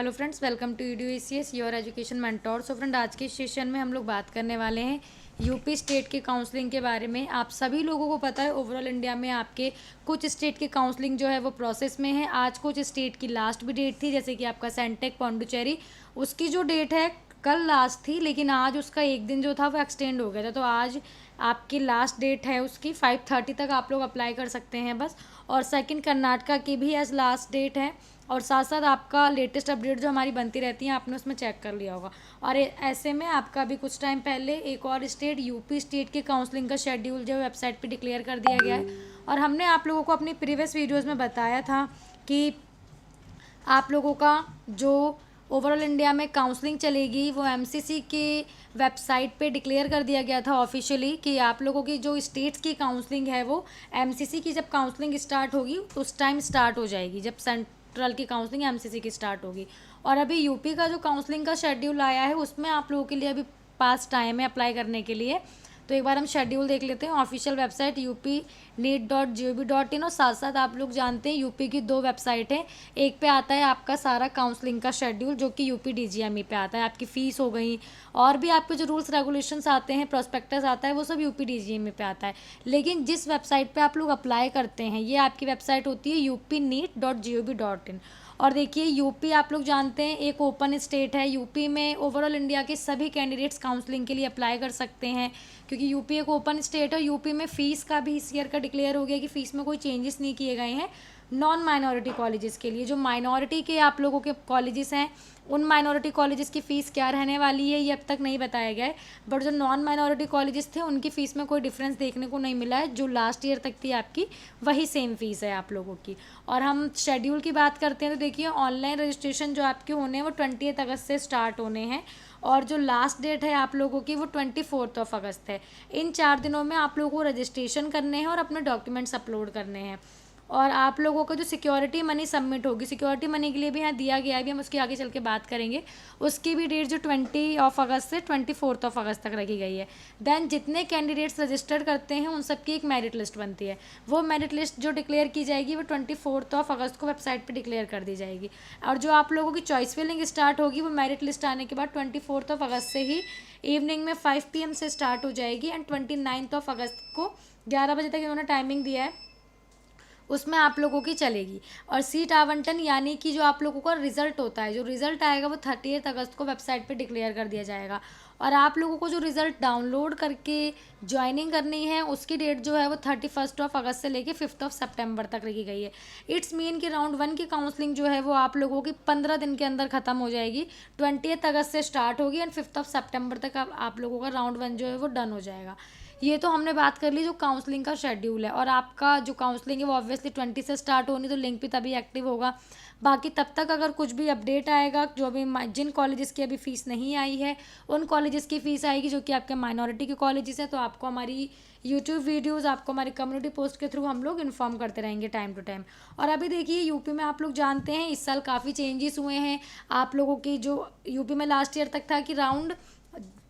Hello friends, welcome to EDU your education mentor. So friend, आज के session में हम लोग बात करने वाले हैं यूपी स्टेट के काउंसलिंग के बारे में। आप सभी लोगों को पता है ओवरऑल इंडिया में आपके कुछ स्टेट की काउंसलिंग जो है वो प्रोसेस में है। आज कुछ स्टेट की लास्ट भी डेट थी, जैसे कि आपका सेंटेक पौंडुचेरी, उसकी जो डेट है कल लास्ट थी, लेकिन आज उसका एक दिन जो था वो एक्सटेंड हो गया था। तो आज आपकी लास्ट डेट है उसकी 5:30 तक आप लोग अप्लाई कर सकते हैं बस। और सेकंड, कर्नाटका की भी आज लास्ट डेट है। और साथ साथ आपका लेटेस्ट अपडेट जो हमारी बनती रहती है आपने उसमें चेक कर लिया होगा। और ऐसे में आपका अभी कुछ टाइम पहले एक और स्टेट यूपी स्टेट के काउंसलिंग का शेड्यूल जो वेबसाइट पे डिक्लेयर कर दिया गया है। और हमने आप लोगों को अपनी प्रीवियस वीडियोज़ में बताया था कि आप लोगों का जो ओवरऑल इंडिया में काउंसलिंग चलेगी वो एमसीसी के वेबसाइट पे डिक्लेयर कर दिया गया था ऑफिशियली कि आप लोगों की जो स्टेट्स की काउंसलिंग है वो एमसीसी की जब काउंसलिंग स्टार्ट होगी उस टाइम स्टार्ट हो जाएगी, जब सेंट्रल की काउंसलिंग एमसीसी की स्टार्ट होगी। और अभी यूपी का जो काउंसलिंग का शेड्यूल आया है उसमें आप लोगों के लिए अभी पास टाइम है अप्लाई करने के लिए। तो एक बार हम शेड्यूल देख लेते हैं। Official website UP-NEET.gov.in। और साथ साथ आप लोग जानते हैं यूपी की दो वेबसाइट है, एक पे आता है आपका सारा काउंसलिंग का शेड्यूल जो कि UPDGME पे आता है। आपकी फ़ीस हो गई और भी आपके जो रूल्स रेगुलेशंस आते हैं, प्रोस्पेक्टस आता है, वो सब UPDGME पे आता है। लेकिन जिस वेबसाइट पे आप लोग अप्लाई करते हैं ये आपकी वेबसाइट होती है UP-NEET.gov.in। और देखिए यूपी आप लोग जानते हैं एक ओपन स्टेट है। यूपी में ओवरऑल इंडिया के सभी कैंडिडेट्स काउंसलिंग के लिए अप्लाई कर सकते हैं क्योंकि यूपी एक ओपन स्टेट है। यूपी में फ़ीस का भी इस ईयर का डिक्लेयर हो गया कि फ़ीस में कोई चेंजेस नहीं किए गए हैं नॉन माइनॉरिटी कॉलेजेस के लिए। जो माइनॉरिटी के आप लोगों के कॉलेजेस हैं उन माइनॉरिटी कॉलेजेस की फ़ीस क्या रहने वाली है ये अब तक नहीं बताया गया है, बट जो नॉन माइनॉरिटी कॉलेजेस थे उनकी फ़ीस में कोई डिफरेंस देखने को नहीं मिला है। जो लास्ट ईयर तक थी आपकी वही सेम फ़ीस है आप लोगों की। और हम शेड्यूल की बात करते हैं तो देखिए ऑनलाइन रजिस्ट्रेशन जो आपके होने हैं वो 20 अगस्त से स्टार्ट होने हैं और जो लास्ट डेट है आप लोगों की वो 24 अगस्त है। इन 4 दिनों में आप लोगों को रजिस्ट्रेशन करने हैं और अपने डॉक्यूमेंट्स अपलोड करने हैं। और आप लोगों को जो सिक्योरिटी मनी सबमिट होगी, सिक्योरिटी मनी के लिए भी यहाँ दिया गया है, भी हम उसकी आगे चल के बात करेंगे। उसकी भी डेट जो 20 अगस्त से 24 अगस्त तक रखी गई है। देन जितने कैंडिडेट्स रजिस्टर करते हैं उन सबकी एक मेरिट लिस्ट बनती है। वो मेरिट लिस्ट जो डिक्लेयर की जाएगी वो 24 अगस्त को वेबसाइट पर डिक्लेयर कर दी जाएगी। और जो आप लोगों की चॉइस फिलिंग स्टार्ट होगी वो मेरिट लिस्ट आने के बाद 24 अगस्त से ही इवनिंग में 5 PM से स्टार्ट हो जाएगी। एंड 29 अगस्त को 11 बजे तक इन्होंने टाइमिंग दिया है, उसमें आप लोगों की चलेगी। और सीट आवंटन यानी कि जो आप लोगों का रिजल्ट होता है, जो रिजल्ट आएगा वो 30 अगस्त को वेबसाइट पे डिक्लेयर कर दिया जाएगा। और आप लोगों को जो रिजल्ट डाउनलोड करके ज्वाइनिंग करनी है उसकी डेट जो है वो 31 अगस्त से लेके 5 सितंबर तक रखी गई है। इट्स मीन कि राउंड 1 की काउंसलिंग जो है वो आप लोगों की 15 दिन के अंदर ख़त्म हो जाएगी। 20 अगस्त से स्टार्ट होगी एंड 5 सितंबर तक आप लोगों का राउंड 1 जो है वो डन हो जाएगा। ये तो हमने बात कर ली जो काउंसलिंग का शेड्यूल है। और आपका जो काउंसलिंग है वो ऑब्वियसली 20 से स्टार्ट होनी, तो लिंक भी तभी एक्टिव होगा। बाकी तब तक अगर कुछ भी अपडेट आएगा, जो भी जिन कॉलेजेस की अभी फ़ीस नहीं आई है उन कॉलेजेस की फ़ीस आएगी जो कि आपके माइनॉरिटी के कॉलेजेस हैं, तो आपको हमारी यूट्यूब वीडियोज़, आपको हमारी कम्युनिटी पोस्ट के थ्रू हम लोग इन्फॉर्म करते रहेंगे टाइम टू टाइम। और अभी देखिए यूपी में आप लोग जानते हैं इस साल काफ़ी चेंजेस हुए हैं। आप लोगों की जो यूपी में लास्ट ईयर तक था कि राउंड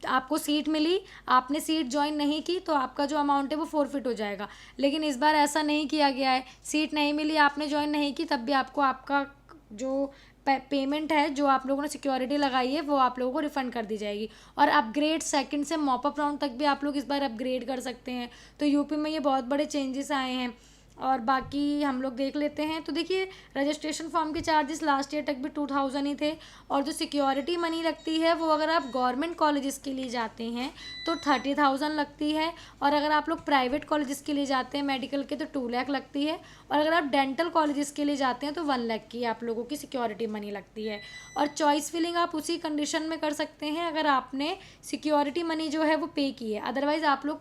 आपको सीट मिली, आपने सीट ज्वाइन नहीं की तो आपका जो अमाउंट है वो फोरफिट हो जाएगा। लेकिन इस बार ऐसा नहीं किया गया है। सीट नहीं मिली, आपने ज्वाइन नहीं की, तब भी आपको आपका जो पेमेंट है, जो आप लोगों ने सिक्योरिटी लगाई है, वो आप लोगों को रिफ़ंड कर दी जाएगी। और अपग्रेड सेकंड से मॉपअप राउंड तक भी आप लोग इस बार अपग्रेड कर सकते हैं। तो यूपी में ये बहुत बड़े चेंजेस आए हैं। और बाकी हम लोग देख लेते हैं। तो देखिए रजिस्ट्रेशन फॉर्म के चार्जेस लास्ट ईयर तक भी 2000 ही थे। और जो सिक्योरिटी मनी लगती है वो अगर आप गवर्नमेंट कॉलेजेस के लिए जाते हैं तो 30,000 लगती है। और अगर आप लोग प्राइवेट कॉलेजेस के लिए जाते हैं मेडिकल के तो 2 लाख लगती है। और अगर आप डेंटल कॉलेजेस के लिए जाते हैं तो 1 लाख की आप लोगों की सिक्योरिटी मनी लगती है। और चॉइस फिलिंग आप उसी कंडीशन में कर सकते हैं अगर आपने सिक्योरिटी मनी जो है वो पे की है, अदरवाइज़ आप लोग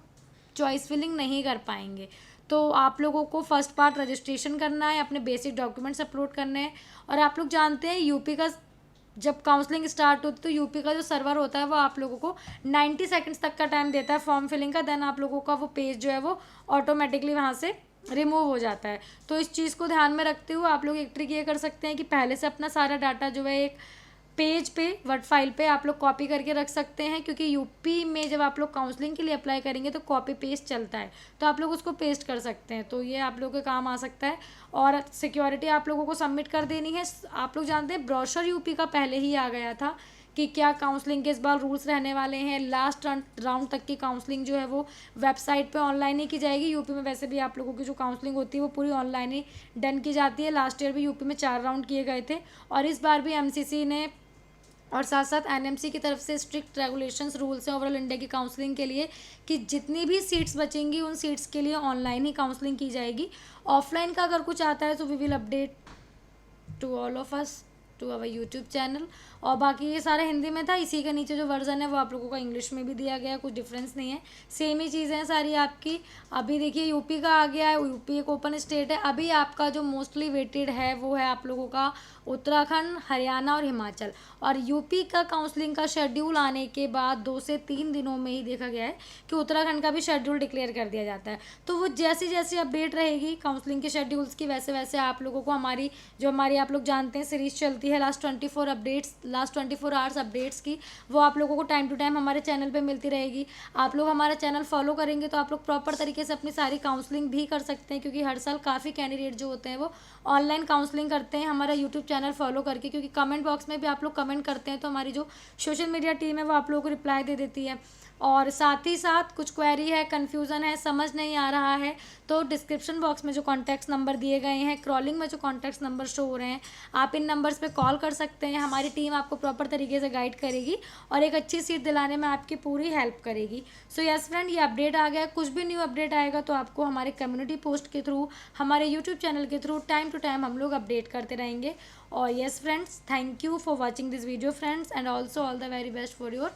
चॉइस फिलिंग नहीं कर पाएंगे। तो आप लोगों को फर्स्ट पार्ट रजिस्ट्रेशन करना है, अपने बेसिक डॉक्यूमेंट्स अपलोड करने हैं। और आप लोग जानते हैं यूपी का जब काउंसलिंग स्टार्ट होती है तो यूपी का जो सर्वर होता है वो आप लोगों को 90 सेकंड्स तक का टाइम देता है फॉर्म फिलिंग का। देन आप लोगों का वो पेज जो है वो ऑटोमेटिकली वहाँ से रिमूव हो जाता है। तो इस चीज़ को ध्यान में रखते हुए आप लोग एक ट्रिक ये कर सकते हैं कि पहले से अपना सारा डाटा जो है एक पेज पे वर्ड फाइल पे आप लोग कॉपी करके रख सकते हैं, क्योंकि यूपी में जब आप लोग काउंसलिंग के लिए अप्लाई करेंगे तो कॉपी पेस्ट चलता है, तो आप लोग उसको पेस्ट कर सकते हैं, तो ये आप लोगों के काम आ सकता है। और सिक्योरिटी आप लोगों को सबमिट कर देनी है। आप लोग जानते हैं ब्रोशर यूपी का पहले ही आ गया था कि क्या काउंसलिंग के इस बार रूल्स रहने वाले हैं। लास्ट राउंड तक की काउंसलिंग जो है वो वेबसाइट पे ऑनलाइन ही की जाएगी। यूपी में वैसे भी आप लोगों की जो काउंसलिंग होती है वो पूरी ऑनलाइन ही डन की जाती है। लास्ट ईयर भी यूपी में 4 राउंड किए गए थे, और इस बार भी एमसीसी ने और साथ साथ एनएमसी की तरफ से स्ट्रिक्ट रेगुलेशंस रूल्स हैं ओवरऑल इंडिया की काउंसलिंग के लिए, कि जितनी भी सीट्स बचेंगी उन सीट्स के लिए ऑनलाइन ही काउंसलिंग की जाएगी। ऑफलाइन का अगर कुछ आता है तो we will update to all of us to our YouTube channel. और बाकी ये सारा हिंदी में था, इसी के नीचे जो वर्जन है वो आप लोगों का इंग्लिश में भी दिया गया है, कुछ डिफरेंस नहीं है, सेम ही चीज़ें हैं सारी आपकी। अभी देखिए यूपी का आ गया है, यूपी एक ओपन स्टेट है। अभी आपका जो मोस्टली वेटेड है वो है आप लोगों का उत्तराखंड, हरियाणा और हिमाचल। और यूपी का काउंसलिंग का शेड्यूल आने के बाद 2 से 3 दिनों में ही देखा गया है कि उत्तराखंड का भी शेड्यूल डिक्लेयर कर दिया जाता है। तो वो जैसी जैसी अपडेट रहेगी काउंसलिंग के शेड्यूल्स की, वैसे वैसे आप लोगों को हमारी आप लोग जानते हैं सीरीज चलती है लास्ट 24 आवर्स अपडेट्स की, वो आप लोगों को टाइम टू टाइम हमारे चैनल पे मिलती रहेगी। आप लोग हमारा चैनल फॉलो करेंगे तो आप लोग प्रॉपर तरीके से अपनी सारी काउंसलिंग भी कर सकते हैं, क्योंकि हर साल काफ़ी कैंडिडेट जो होते हैं वो ऑनलाइन काउंसलिंग करते हैं हमारा यूट्यूब चैनल फॉलो करके। क्योंकि कमेंट बॉक्स में भी आप लोग कमेंट करते हैं तो हमारी जो सोशल मीडिया टीम है वो आप लोगों को रिप्लाई दे देती है। और साथ ही साथ कुछ क्वेरी है, कन्फ्यूज़न है, समझ नहीं आ रहा है, तो डिस्क्रिप्शन बॉक्स में जो कॉन्टैक्ट्स नंबर दिए गए हैं, क्रॉलिंग में जो कॉन्टैक्ट्स नंबर शो हो रहे हैं, आप इन नंबर्स पे कॉल कर सकते हैं। हमारी टीम आपको प्रॉपर तरीके से गाइड करेगी और एक अच्छी सीट दिलाने में आपकी पूरी हेल्प करेगी। सो यस फ्रेंड, ये अपडेट आ गया। कुछ भी न्यू अपडेट आएगा तो आपको हमारे कम्युनिटी पोस्ट के थ्रू, हमारे यूट्यूब चैनल के थ्रू टाइम टू टाइम हम लोग अपडेट करते रहेंगे। और yes friends, thank you for watching this video friends, and also all the very best for your